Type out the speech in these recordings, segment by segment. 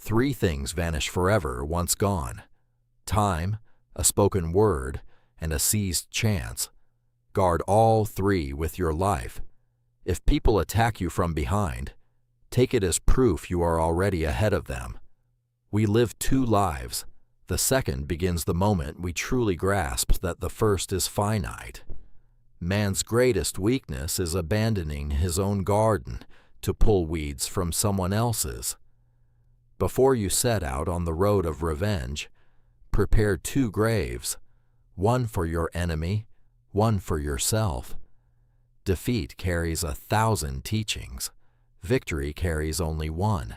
Three things vanish forever once gone: time, a spoken word, and a seized chance. Guard all three with your life. If people attack you from behind, take it as proof you are already ahead of them. We live two lives. The second begins the moment we truly grasp that the first is finite. Man's greatest weakness is abandoning his own garden to pull weeds from someone else's. Before you set out on the road of revenge, prepare two graves, one for your enemy, one for yourself. Defeat carries 1,000 teachings. Victory carries only one.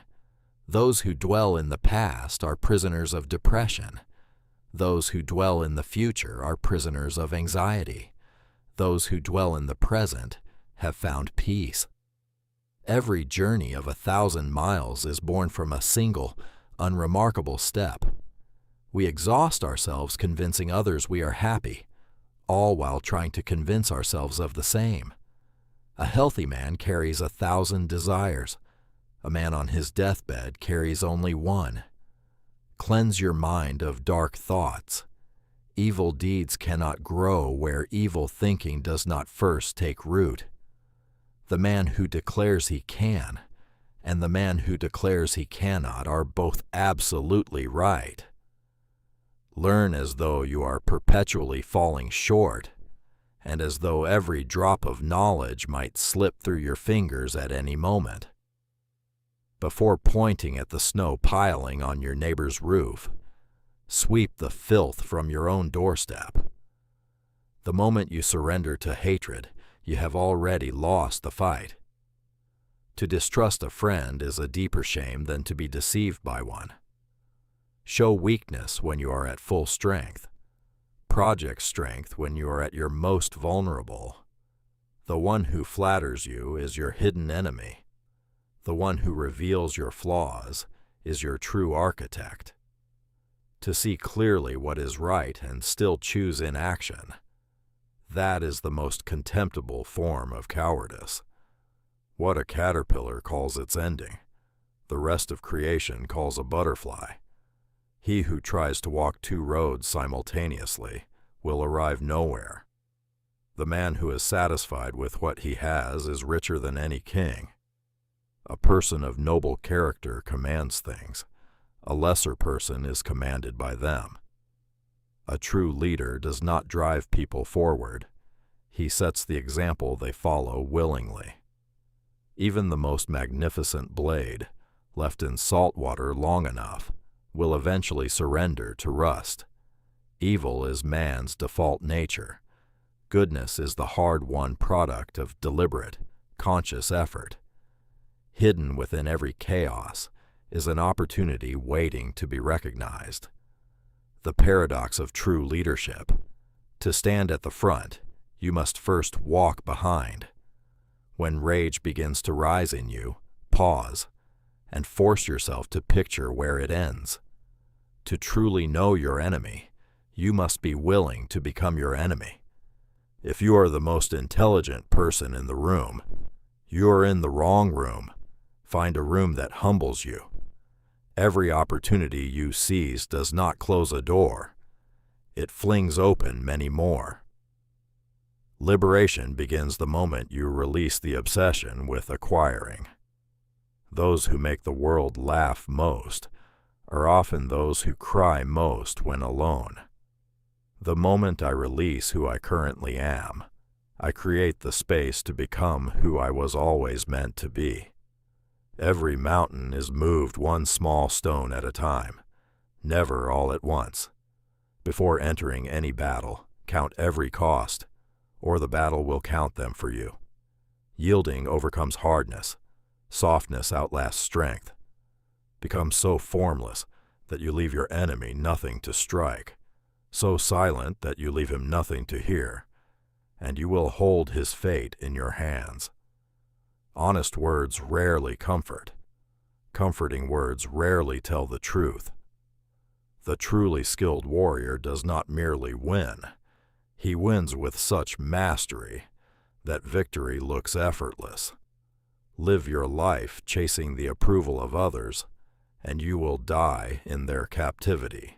Those who dwell in the past are prisoners of depression. Those who dwell in the future are prisoners of anxiety. Those who dwell in the present have found peace. Every journey of 1,000 miles is born from a single, unremarkable step. We exhaust ourselves convincing others we are happy, all while trying to convince ourselves of the same. A healthy man carries 1,000 desires. A man on his deathbed carries only one. Cleanse your mind of dark thoughts. Evil deeds cannot grow where evil thinking does not first take root. The man who declares he can and the man who declares he cannot are both absolutely right. Learn as though you are perpetually falling short, and as though every drop of knowledge might slip through your fingers at any moment. Before pointing at the snow piling on your neighbor's roof, sweep the filth from your own doorstep. The moment you surrender to hatred, you have already lost the fight. To distrust a friend is a deeper shame than to be deceived by one. Show weakness when you are at full strength. Project strength when you are at your most vulnerable. The one who flatters you is your hidden enemy. The one who reveals your flaws is your true architect. To see clearly what is right and still choose inaction, that is the most contemptible form of cowardice. What a caterpillar calls its ending, the rest of creation calls a butterfly. He who tries to walk two roads simultaneously will arrive nowhere. The man who is satisfied with what he has is richer than any king. A person of noble character commands things. A lesser person is commanded by them. A true leader does not drive people forward. He sets the example they follow willingly. Even the most magnificent blade, left in salt water long enough, will eventually surrender to rust. Evil is man's default nature. Goodness is the hard-won product of deliberate, conscious effort. Hidden within every chaos is an opportunity waiting to be recognized. The paradox of true leadership. To stand at the front, you must first walk behind. When rage begins to rise in you, pause and force yourself to picture where it ends. To truly know your enemy, you must be willing to become your enemy. If you are the most intelligent person in the room, you are in the wrong room. Find a room that humbles you. Every opportunity you seize does not close a door. It flings open many more. Liberation begins the moment you release the obsession with acquiring. Those who make the world laugh most are often those who cry most when alone. The moment I release who I currently am, I create the space to become who I was always meant to be. Every mountain is moved one small stone at a time, never all at once. Before entering any battle, count every cost, or the battle will count them for you. Yielding overcomes hardness. Softness outlasts strength. Become so formless that you leave your enemy nothing to strike, so silent that you leave him nothing to hear, and you will hold his fate in your hands. Honest words rarely comfort. Comforting words rarely tell the truth. The truly skilled warrior does not merely win. He wins with such mastery that victory looks effortless. Live your life chasing the approval of others, and you will die in their captivity.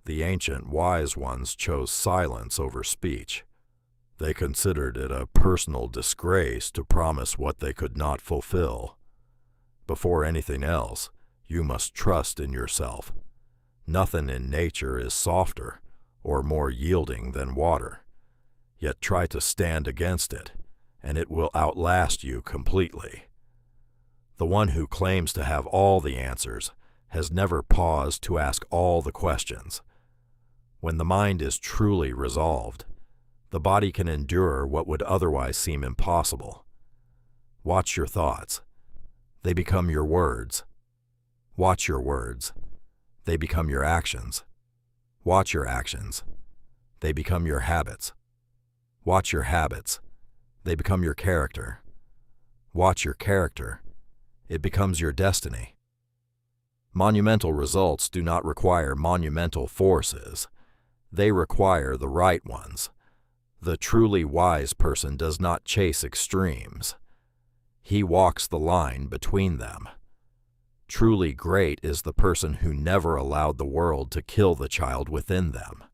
The ancient wise ones chose silence over speech. They considered it a personal disgrace to promise what they could not fulfill. Before anything else, you must trust in yourself. Nothing in nature is softer or more yielding than water. Yet try to stand against it, and it will outlast you completely. The one who claims to have all the answers has never paused to ask all the questions. When the mind is truly resolved, the body can endure what would otherwise seem impossible. Watch your thoughts. They become your words. Watch your words. They become your actions. Watch your actions. They become your habits. Watch your habits. They become your character. Watch your character. It becomes your destiny. Monumental results do not require monumental forces. They require the right ones. The truly wise person does not chase extremes. He walks the line between them. Truly great is the person who never allowed the world to kill the child within them.